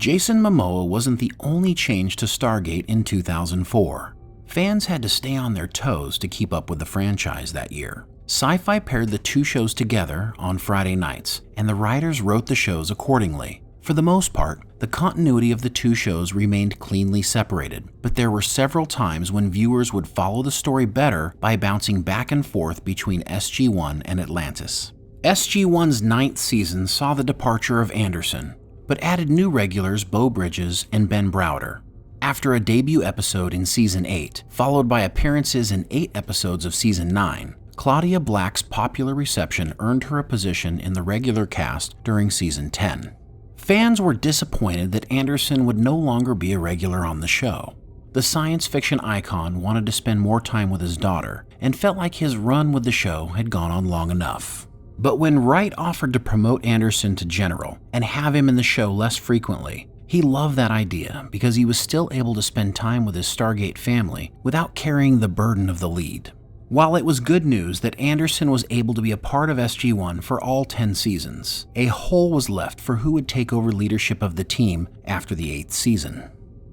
Jason Momoa wasn't the only change to Stargate in 2004. Fans had to stay on their toes to keep up with the franchise that year. Sci-Fi paired the two shows together on Friday nights, and the writers wrote the shows accordingly. For the most part, the continuity of the two shows remained cleanly separated, but there were several times when viewers would follow the story better by bouncing back and forth between SG1 and Atlantis. SG1's 9th season saw the departure of Anderson, but added new regulars Beau Bridges and Ben Browder. After a debut episode in Season 8, followed by appearances in 8 episodes of Season 9, Claudia Black's popular reception earned her a position in the regular cast during Season 10. Fans were disappointed that Anderson would no longer be a regular on the show. The science fiction icon wanted to spend more time with his daughter and felt like his run with the show had gone on long enough. But when Wright offered to promote Anderson to general and have him in the show less frequently, he loved that idea because he was still able to spend time with his Stargate family without carrying the burden of the lead. While it was good news that Anderson was able to be a part of SG1 for all 10 seasons, a hole was left for who would take over leadership of the team after the 8th season.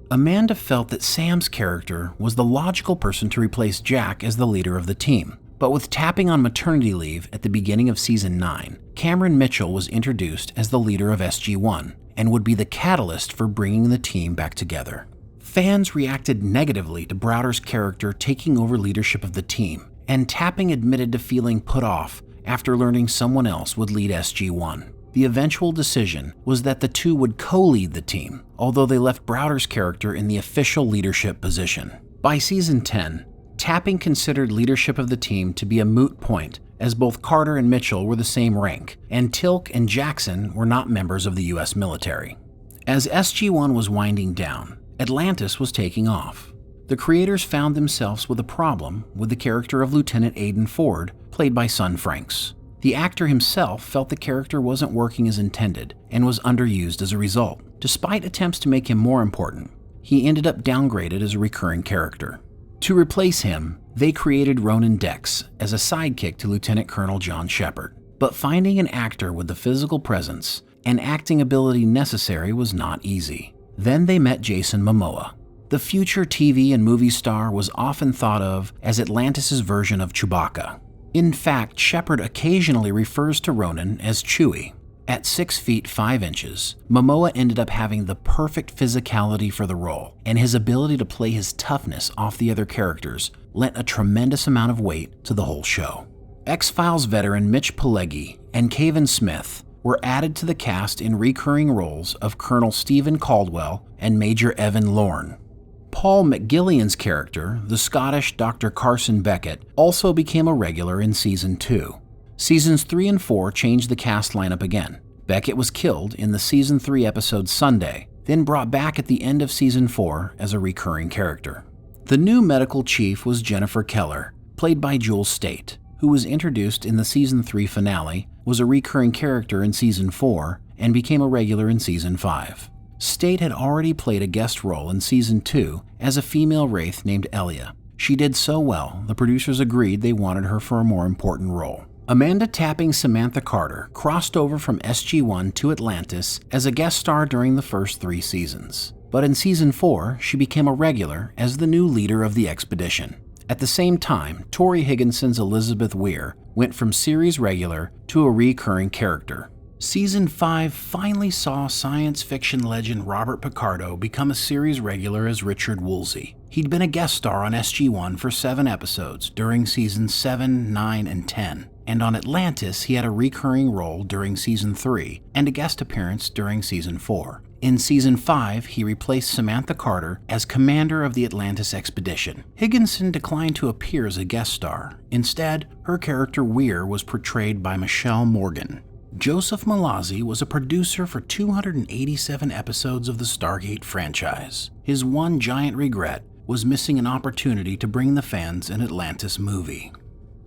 Amanda felt that Sam's character was the logical person to replace Jack as the leader of the team, but with tapping on maternity leave at the beginning of Season 9, Cameron Mitchell was introduced as the leader of SG1 and would be the catalyst for bringing the team back together. Fans reacted negatively to Browder's character taking over leadership of the team, and Tapping admitted to feeling put off after learning someone else would lead SG1. The eventual decision was that the two would co-lead the team, although they left Browder's character in the official leadership position. By Season 10, Tapping considered leadership of the team to be a moot point, as both Carter and Mitchell were the same rank, and Tilk and Jackson were not members of the US military. As SG1 was winding down, Atlantis was taking off. The creators found themselves with a problem with the character of Lieutenant Aiden Ford, played by Son Franks. The actor himself felt the character wasn't working as intended and was underused as a result. Despite attempts to make him more important, he ended up downgraded as a recurring character. To replace him, they created Ronan Dex as a sidekick to Lieutenant Colonel John Shepard. But finding an actor with the physical presence and acting ability necessary was not easy. Then they met Jason Momoa. The future TV and movie star was often thought of as Atlantis' version of Chewbacca. In fact, Shepard occasionally refers to Ronan as Chewie. At 6 feet 5 inches, Momoa ended up having the perfect physicality for the role, and his ability to play his toughness off the other characters lent a tremendous amount of weight to the whole show. X-Files veteran Mitch Pileggi and Kevin Smith were added to the cast in recurring roles of Colonel Stephen Caldwell and Major Evan Lorne. Paul McGillian's character, the Scottish Dr. Carson Beckett, also became a regular in Season 2. Seasons 3 and 4 changed the cast lineup again. Beckett was killed in the Season 3 episode Sunday, then brought back at the end of Season 4 as a recurring character. The new medical chief was Jennifer Keller, played by Jewel Staite, who was introduced in the Season 3 finale, was a recurring character in Season 4, and became a regular in Season 5. Staite had already played a guest role in Season 2 as a female wraith named Elia. She did so well, the producers agreed they wanted her for a more important role. Amanda Tapping Samantha Carter crossed over from SG1 to Atlantis as a guest star during the first 3 seasons. But in Season 4, she became a regular as the new leader of the expedition. At the same time, Tori Higginson's Elizabeth Weir went from series regular to a recurring character. Season 5 finally saw science fiction legend Robert Picardo become a series regular as Richard Woolsey. He'd been a guest star on SG1 for 7 episodes during Seasons 7, 9, and 10, and on Atlantis he had a recurring role during Season 3 and a guest appearance during Season 4. In Season 5, he replaced Samantha Carter as commander of the Atlantis expedition. Higginson declined to appear as a guest star. Instead, her character Weir was portrayed by Michelle Morgan. Joseph Malazzi was a producer for 287 episodes of the Stargate franchise. His one giant regret was missing an opportunity to bring the fans an Atlantis movie.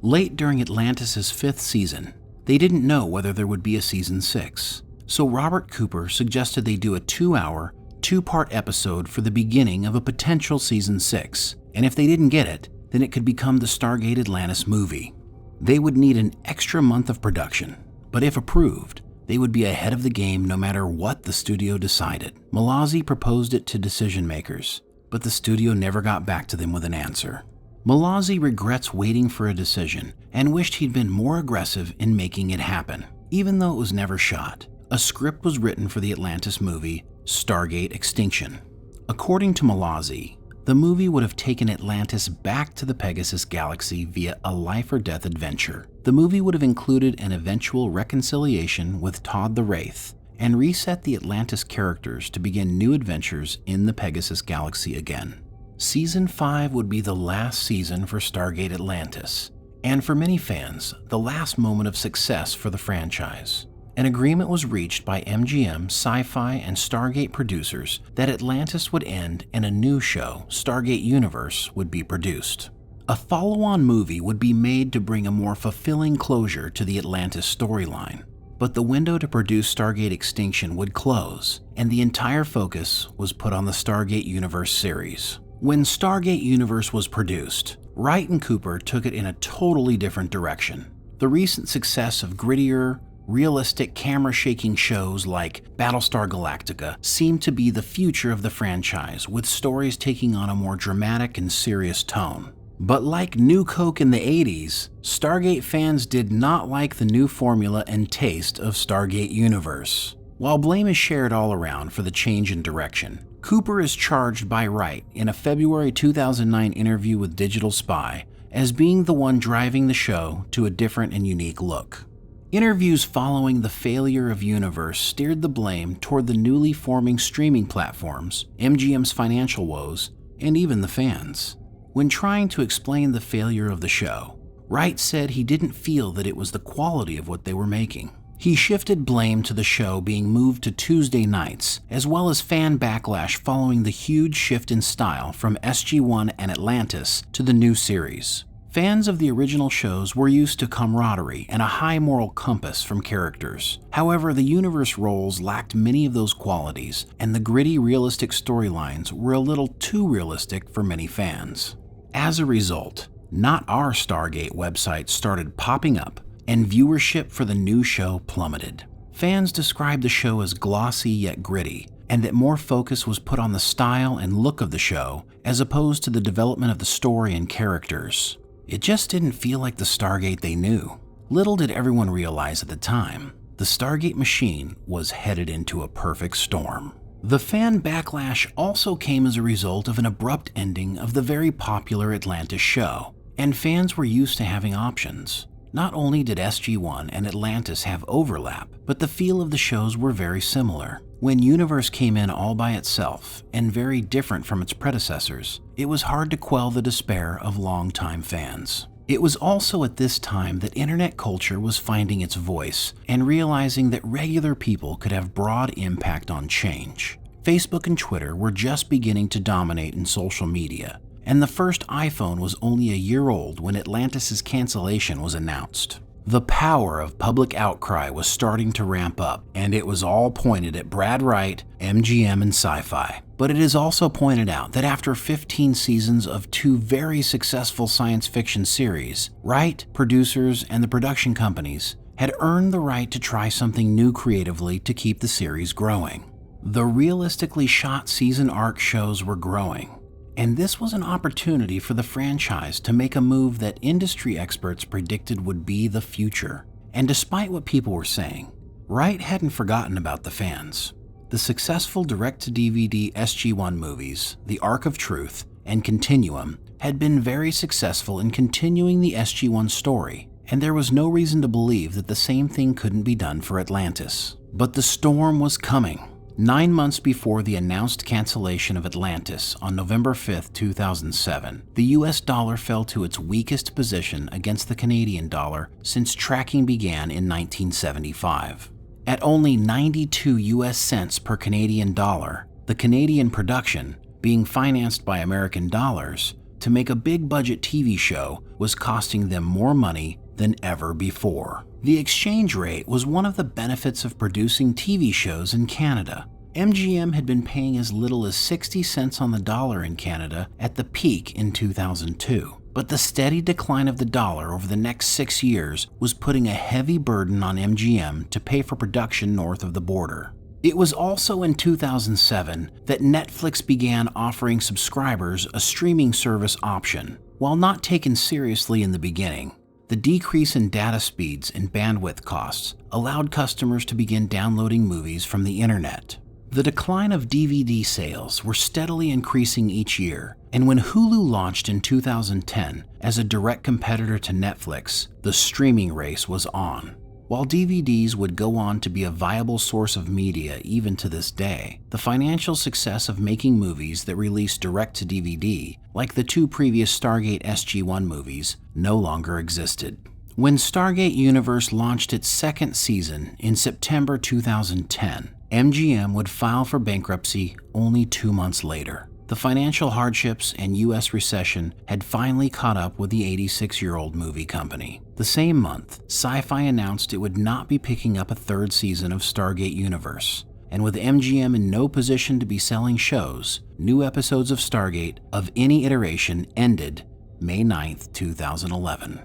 Late during Atlantis' 5th season, they didn't know whether there would be a Season 6. So Robert Cooper suggested they do a 2-hour, 2-part episode for the beginning of a potential Season 6, and if they didn't get it, then it could become the Stargate Atlantis movie. They would need an extra month of production, but if approved, They would be ahead of the game no matter what the studio decided. Mallozzi proposed it to decision makers, but the studio never got back to them with an answer. Mallozzi regrets waiting for a decision and wished he'd been more aggressive in making it happen. Even though it was never shot, a script was written for the Atlantis movie, Stargate Extinction. According to Mallozzi, the movie would have taken Atlantis back to the Pegasus galaxy via a life-or-death adventure. The movie would have included an eventual reconciliation with Todd the Wraith and reset the Atlantis characters to begin new adventures in the Pegasus galaxy again. Season 5 would be the last season for Stargate Atlantis, and for many fans, the last moment of success for the franchise. An agreement was reached by MGM, Sci-Fi, and Stargate producers that Atlantis would end and a new show, Stargate Universe, would be produced. A follow-on movie would be made to bring a more fulfilling closure to the Atlantis storyline. But the window to produce Stargate Extinction would close, and the entire focus was put on the Stargate Universe series. When Stargate Universe was produced, Wright and Cooper took it in a totally different direction. The recent success of grittier, realistic camera-shaking shows like Battlestar Galactica seemed to be the future of the franchise, with stories taking on a more dramatic and serious tone. But like New Coke in the 80s, Stargate fans did not like the new formula and taste of Stargate Universe. While blame is shared all around for the change in direction, Cooper is charged by Wright in a February 2009 interview with Digital Spy as being the one driving the show to a different and unique look. Interviews following the failure of Universe steered the blame toward the newly forming streaming platforms, MGM's financial woes, and even the fans. When trying to explain the failure of the show, Wright said he didn't feel that it was the quality of what they were making. He shifted blame to the show being moved to Tuesday nights, as well as fan backlash following the huge shift in style from SG1 and Atlantis to the new series. Fans of the original shows were used to camaraderie and a high moral compass from characters. However, the Universe roles lacked many of those qualities, and the gritty, realistic storylines were a little too realistic for many fans. As a result, Not Our Stargate websites started popping up, and viewership for the new show plummeted. Fans described the show as glossy yet gritty, and that more focus was put on the style and look of the show as opposed to the development of the story and characters. It just didn't feel like the Stargate they knew. Little did everyone realize at the time, the Stargate machine was headed into a perfect storm. The fan backlash also came as a result of an abrupt ending of the very popular Atlantis show, and fans were used to having options. Not only did SG1 and Atlantis have overlap, but the feel of the shows were very similar. When Universe came in all by itself and very different from its predecessors, it was hard to quell the despair of longtime fans. It was also at this time that internet culture was finding its voice and realizing that regular people could have broad impact on change. Facebook and Twitter were just beginning to dominate in social media, and the first iPhone was only a year old when Atlantis' cancellation was announced. The power of public outcry was starting to ramp up, and it was all pointed at Brad Wright, MGM, and Sci-Fi. But it is also pointed out that after 15 seasons of two very successful science fiction series, Wright, producers, and the production companies had earned the right to try something new creatively to keep the series growing. The realistically shot season arc shows were growing, and this was an opportunity for the franchise to make a move that industry experts predicted would be the future. And despite what people were saying, Wright hadn't forgotten about the fans. The successful direct-to-DVD SG1 movies, The Arc of Truth and Continuum, had been very successful in continuing the SG1 story, and there was no reason to believe that the same thing couldn't be done for Atlantis. But the storm was coming. 9 months before the announced cancellation of Atlantis on November 5, 2007, the US dollar fell to its weakest position against the Canadian dollar since tracking began in 1975. At only 92 US cents per Canadian dollar, the Canadian production, being financed by American dollars, to make a big budget TV show was costing them more money than ever before. The exchange rate was one of the benefits of producing TV shows in Canada. MGM had been paying as little as 60 cents on the dollar in Canada at the peak in 2002. But the steady decline of the dollar over the next 6 years was putting a heavy burden on MGM to pay for production north of the border. It was also in 2007 that Netflix began offering subscribers a streaming service option. While not taken seriously in the beginning, the decrease in data speeds and bandwidth costs allowed customers to begin downloading movies from the internet. The decline of DVD sales were steadily increasing each year, and when Hulu launched in 2010 as a direct competitor to Netflix, the streaming race was on. While DVDs would go on to be a viable source of media even to this day, the financial success of making movies that released direct to DVD, like the 2 previous Stargate SG1 movies, no longer existed. When Stargate Universe launched its 2nd season in September 2010, MGM would file for bankruptcy only 2 months later. The financial hardships and U.S. recession had finally caught up with the 86-year-old movie company. The same month, Sci-Fi announced it would not be picking up a 3rd season of Stargate Universe, and with MGM in no position to be selling shows, new episodes of Stargate of any iteration ended May 9, 2011.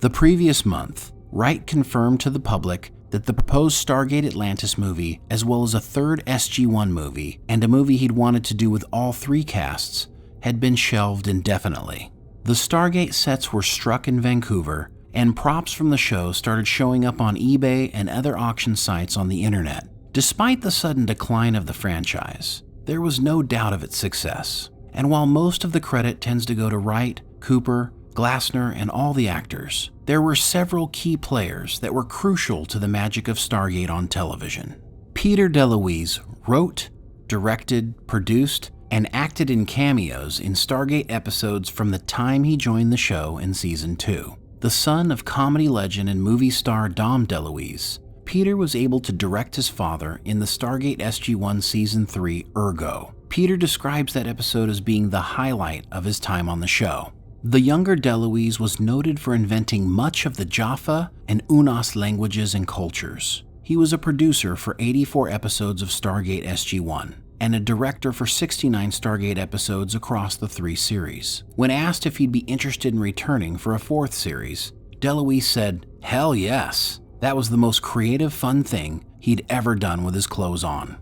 The previous month, Wright confirmed to the public that the proposed Stargate Atlantis movie, as well as a 3rd SG1 movie and a movie he'd wanted to do with all 3 casts, had been shelved indefinitely. The Stargate sets were struck in Vancouver, and props from the show started showing up on eBay and other auction sites on the internet. Despite the sudden decline of the franchise, there was no doubt of its success. And while most of the credit tends to go to Wright, Cooper, Glassner, and all the actors, there were several key players that were crucial to the magic of Stargate on television. Peter DeLuise wrote, directed, produced, and acted in cameos in Stargate episodes from the time he joined the show in Season 2. The son of comedy legend and movie star Dom DeLuise, Peter was able to direct his father in the Stargate SG1 Season 3 Ergo. Peter describes that episode as being the highlight of his time on the show. The younger DeLuise was noted for inventing much of the Jaffa and Unas languages and cultures. He was a producer for 84 episodes of Stargate SG1 and a director for 69 Stargate episodes across the 3 series. When asked if he'd be interested in returning for a 4th series, DeLuise said, "Hell yes. That was the most creative, fun thing he'd ever done with his clothes on."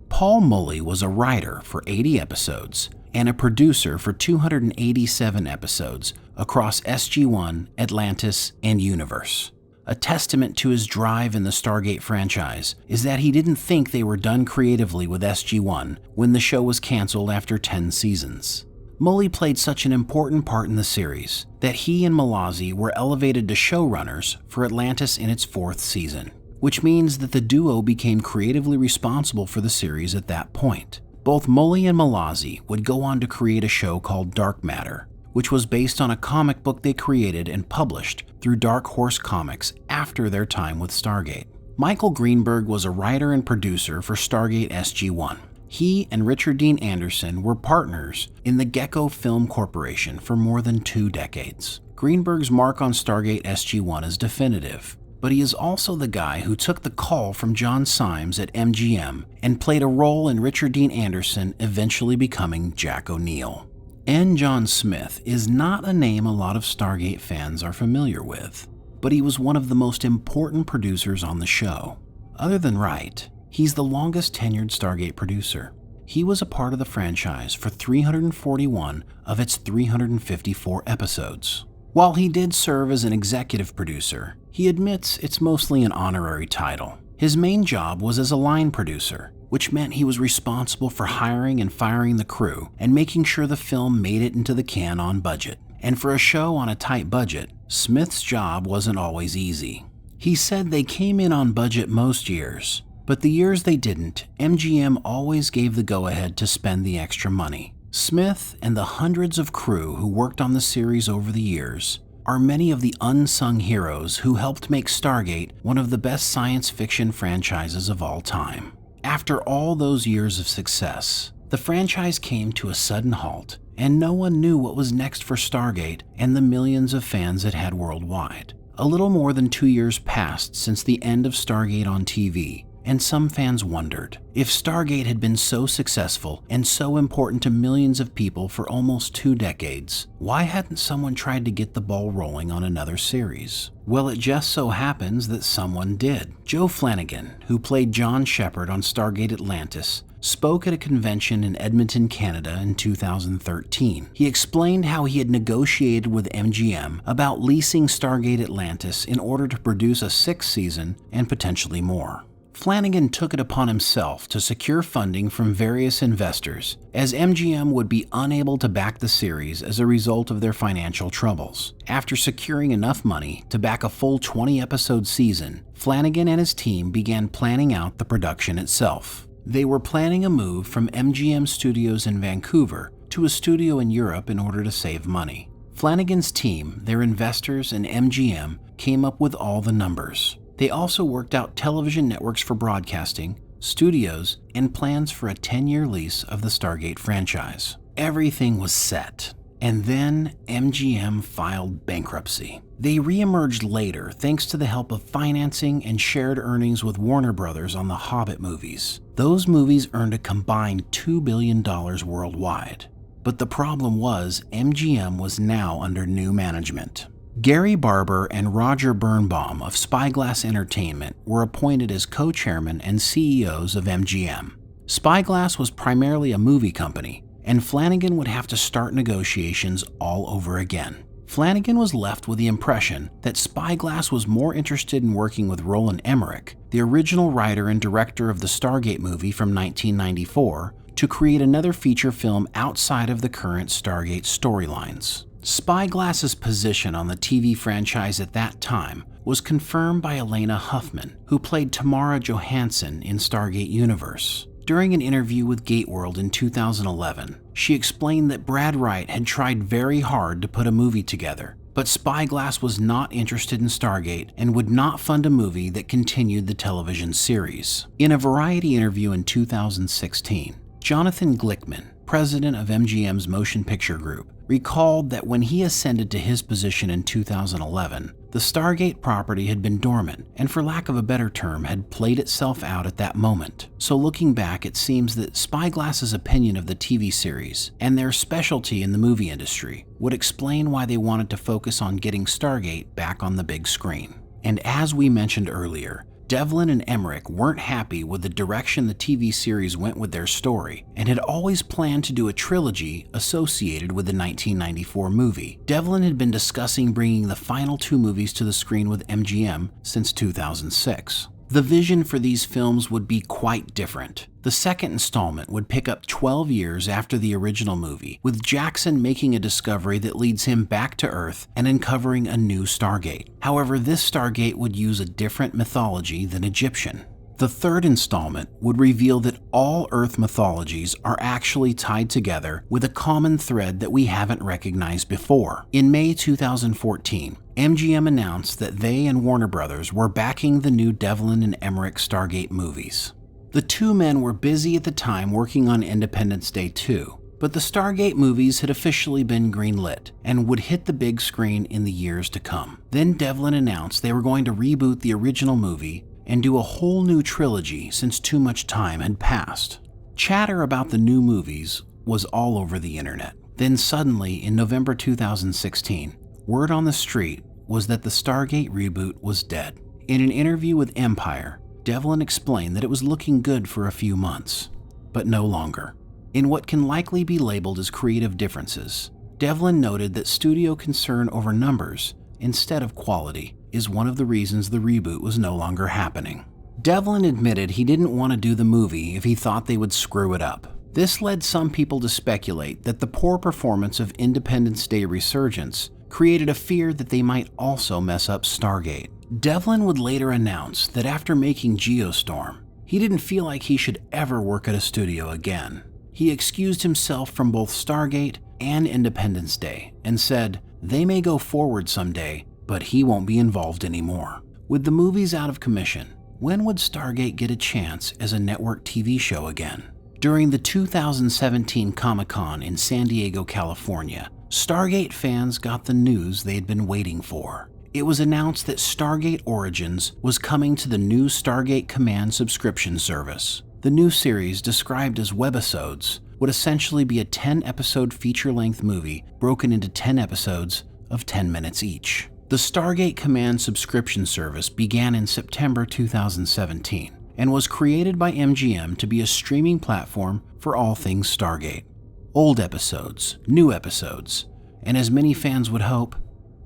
Paul Mully was a writer for 80 episodes and a producer for 287 episodes across SG1, Atlantis, and Universe. A testament to his drive in the Stargate franchise is that he didn't think they were done creatively with SG1 when the show was canceled after 10 seasons. Mully played such an important part in the series that he and Malazzi were elevated to showrunners for Atlantis in its 4th season, which means that the duo became creatively responsible for the series at that point. Both Mully and Malazzi would go on to create a show called Dark Matter, which was based on a comic book they created and published through Dark Horse Comics after their time with Stargate. Michael Greenberg was a writer and producer for Stargate SG1. He and Richard Dean Anderson were partners in the Gecko Film Corporation for more than 2 decades. Greenberg's mark on Stargate SG1 is definitive, but he is also the guy who took the call from John Symes at MGM and played a role in Richard Dean Anderson eventually becoming Jack O'Neill. N. John Smith is not a name a lot of Stargate fans are familiar with, but he was one of the most important producers on the show. Other than Wright, he's the longest tenured Stargate producer. He was a part of the franchise for 341 of its 354 episodes. While he did serve as an executive producer, he admits it's mostly an honorary title. His main job was as a line producer, which meant he was responsible for hiring and firing the crew and making sure the film made it into the can on budget. And for a show on a tight budget, Smith's job wasn't always easy. He said they came in on budget most years, but the years they didn't, MGM always gave the go-ahead to spend the extra money. Smith and the hundreds of crew who worked on the series over the years are many of the unsung heroes who helped make Stargate one of the best science fiction franchises of all time. After all those years of success, the franchise came to a sudden halt, and no one knew what was next for Stargate and the millions of fans it had worldwide. A little more than 2 years passed since the end of Stargate on TV, and some fans wondered, if Stargate had been so successful and so important to millions of people for almost 2 decades, why hadn't someone tried to get the ball rolling on another series? Well, it just so happens that someone did. Joe Flanagan, who played John Shepard on Stargate Atlantis, spoke at a convention in Edmonton, Canada in 2013. He explained how he had negotiated with MGM about leasing Stargate Atlantis in order to produce a 6th season and potentially more. Flanagan took it upon himself to secure funding from various investors, as MGM would be unable to back the series as a result of their financial troubles. After securing enough money to back a full 20-episode season, Flanagan and his team began planning out the production itself. They were planning a move from MGM Studios in Vancouver to a studio in Europe in order to save money. Flanagan's team, their investors, and MGM came up with all the numbers. They also worked out television networks for broadcasting, studios, and plans for a 10-year lease of the Stargate franchise. Everything was set. And then MGM filed bankruptcy. They reemerged later thanks to the help of financing and shared earnings with Warner Brothers on the Hobbit movies. Those movies earned a combined $2 billion worldwide. But the problem was MGM was now under new management. Gary Barber and Roger Birnbaum of Spyglass Entertainment were appointed as co-chairman and CEOs of MGM. Spyglass was primarily a movie company, and Flanagan would have to start negotiations all over again. Flanagan was left with the impression that Spyglass was more interested in working with Roland Emmerich, the original writer and director of the Stargate movie from 1994, to create another feature film outside of the current Stargate storylines. Spyglass's position on the TV franchise at that time was confirmed by Elena Huffman, who played Tamara Johansson in Stargate Universe. During an interview with Gateworld in 2011, she explained that Brad Wright had tried very hard to put a movie together, but Spyglass was not interested in Stargate and would not fund a movie that continued the television series. In a Variety interview in 2016, Jonathan Glickman, president of MGM's Motion Picture Group, recalled that when he ascended to his position in 2011, the Stargate property had been dormant and, for lack of a better term, had played itself out at that moment. So looking back, it seems that Spyglass's opinion of the TV series and their specialty in the movie industry would explain why they wanted to focus on getting Stargate back on the big screen. And as we mentioned earlier, Devlin and Emmerich weren't happy with the direction the TV series went with their story and had always planned to do a trilogy associated with the 1994 movie. Devlin had been discussing bringing the final 2 movies to the screen with MGM since 2006. The vision for these films would be quite different. The second installment would pick up 12 years after the original movie, with Jackson making a discovery that leads him back to Earth and uncovering a new Stargate. However, this Stargate would use a different mythology than Egyptian. The third installment would reveal that all Earth mythologies are actually tied together with a common thread that we haven't recognized before. In May 2014, MGM announced that they and Warner Brothers were backing the new Devlin and Emmerich Stargate movies. The two men were busy at the time working on Independence Day 2, but the Stargate movies had officially been greenlit and would hit the big screen in the years to come. Then Devlin announced they were going to reboot the original movie and do a whole new trilogy since too much time had passed. Chatter about the new movies was all over the internet. Then suddenly, in November 2016, word on the street was that the Stargate reboot was dead. In an interview with Empire, Devlin explained that it was looking good for a few months, but no longer. In what can likely be labeled as creative differences, Devlin noted that studio concern over numbers instead of quality is one of the reasons the reboot was no longer happening. Devlin admitted he didn't want to do the movie if he thought they would screw it up. This led some people to speculate that the poor performance of Independence Day Resurgence created a fear that they might also mess up Stargate. Devlin would later announce that after making Geostorm, he didn't feel like he should ever work at a studio again. He excused himself from both Stargate and Independence Day and said, "They may go forward someday, but he won't be involved anymore." With the movies out of commission, when would Stargate get a chance as a network TV show again? During the 2017 Comic-Con in San Diego, California, Stargate fans got the news they had been waiting for. it was announced that Stargate Origins was coming to the new Stargate Command subscription service. The new series, described as webisodes, would essentially be a 10-episode feature-length movie broken into 10 episodes of 10 minutes each. The Stargate Command subscription service began in September 2017 and was created by MGM to be a streaming platform for all things Stargate. Old episodes, new episodes, and as many fans would hope,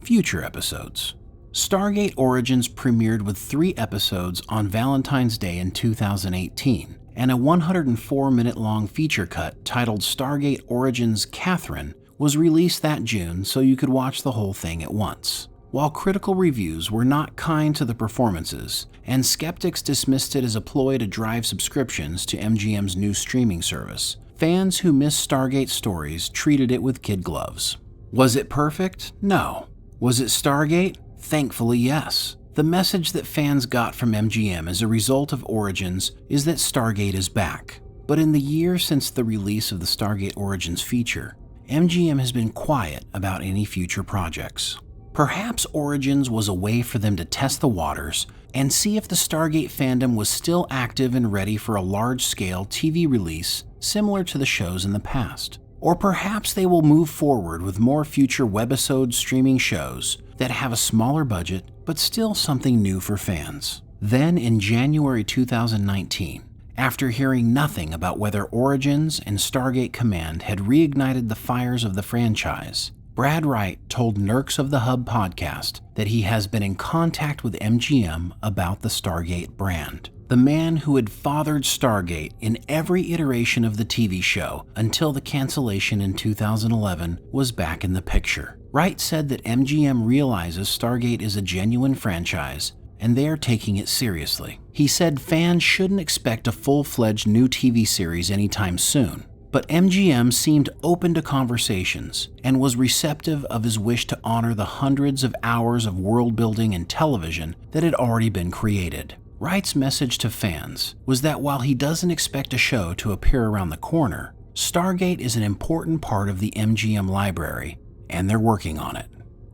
future episodes. Stargate Origins premiered with 3 episodes on Valentine's Day in 2018, and a 104-minute-long feature cut titled Stargate Origins Catherine was released that June so you could watch the whole thing at once. While critical reviews were not kind to the performances, and skeptics dismissed it as a ploy to drive subscriptions to MGM's new streaming service, fans who miss Stargate stories treated it with kid gloves. Was it perfect? No. Was it Stargate? Thankfully, yes. The message that fans got from MGM as a result of Origins is that Stargate is back. But in the year since the release of the Stargate Origins feature, MGM has been quiet about any future projects. Perhaps Origins was a way for them to test the waters and see if the Stargate fandom was still active and ready for a large-scale TV release similar to the shows in the past. Or perhaps they will move forward with more future webisode streaming shows that have a smaller budget but still something new for fans. Then in January 2019, after hearing nothing about whether Origins and Stargate Command had reignited the fires of the franchise, Brad Wright told Nerks of the Hub podcast that he has been in contact with MGM about the Stargate brand. The man who had fathered Stargate in every iteration of the TV show until the cancellation in 2011 was back in the picture. Wright said that MGM realizes Stargate is a genuine franchise and they are taking it seriously. He said fans shouldn't expect a full-fledged new TV series anytime soon, but MGM seemed open to conversations and was receptive of his wish to honor the hundreds of hours of world building and television that had already been created. Wright's message to fans was that while he doesn't expect a show to appear around the corner, Stargate is an important part of the MGM library, and they're working on it.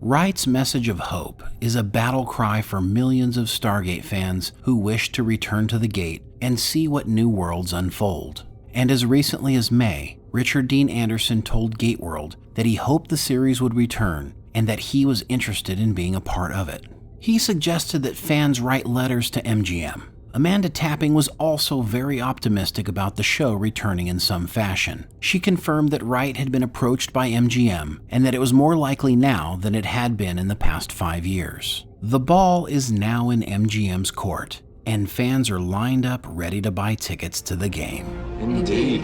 Wright's message of hope is a battle cry for millions of Stargate fans who wish to return to the gate and see what new worlds unfold. And as recently as May, Richard Dean Anderson told Gateworld that he hoped the series would return and that he was interested in being a part of it. He suggested that fans write letters to MGM. Amanda Tapping was also very optimistic about the show returning in some fashion. She confirmed that Wright had been approached by MGM and that it was more likely now than it had been in the past 5 years. The ball is now in MGM's court, and fans are lined up ready to buy tickets to the game. Indeed.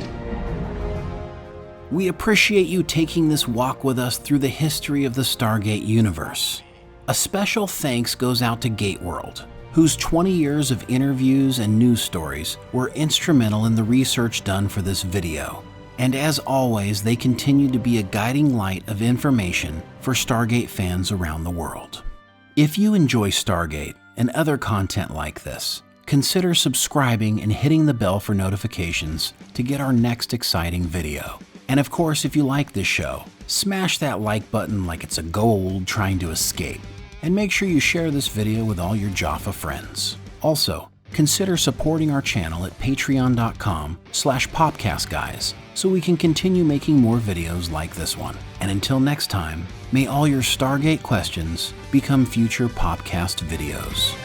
We appreciate you taking this walk with us through the history of the Stargate universe. A special thanks goes out to Gateworld, whose 20 years of interviews and news stories were instrumental in the research done for this video. And as always, they continue to be a guiding light of information for Stargate fans around the world. If you enjoy Stargate and other content like this, consider subscribing and hitting the bell for notifications to get our next exciting video. And of course, if you like this show, smash that like button like it's a gold trying to escape. And make sure you share this video with all your Jaffa friends. Also, consider supporting our channel at patreon.com/popcastguys so we can continue making more videos like this one. And until next time, may all your Stargate questions become future Popcast videos.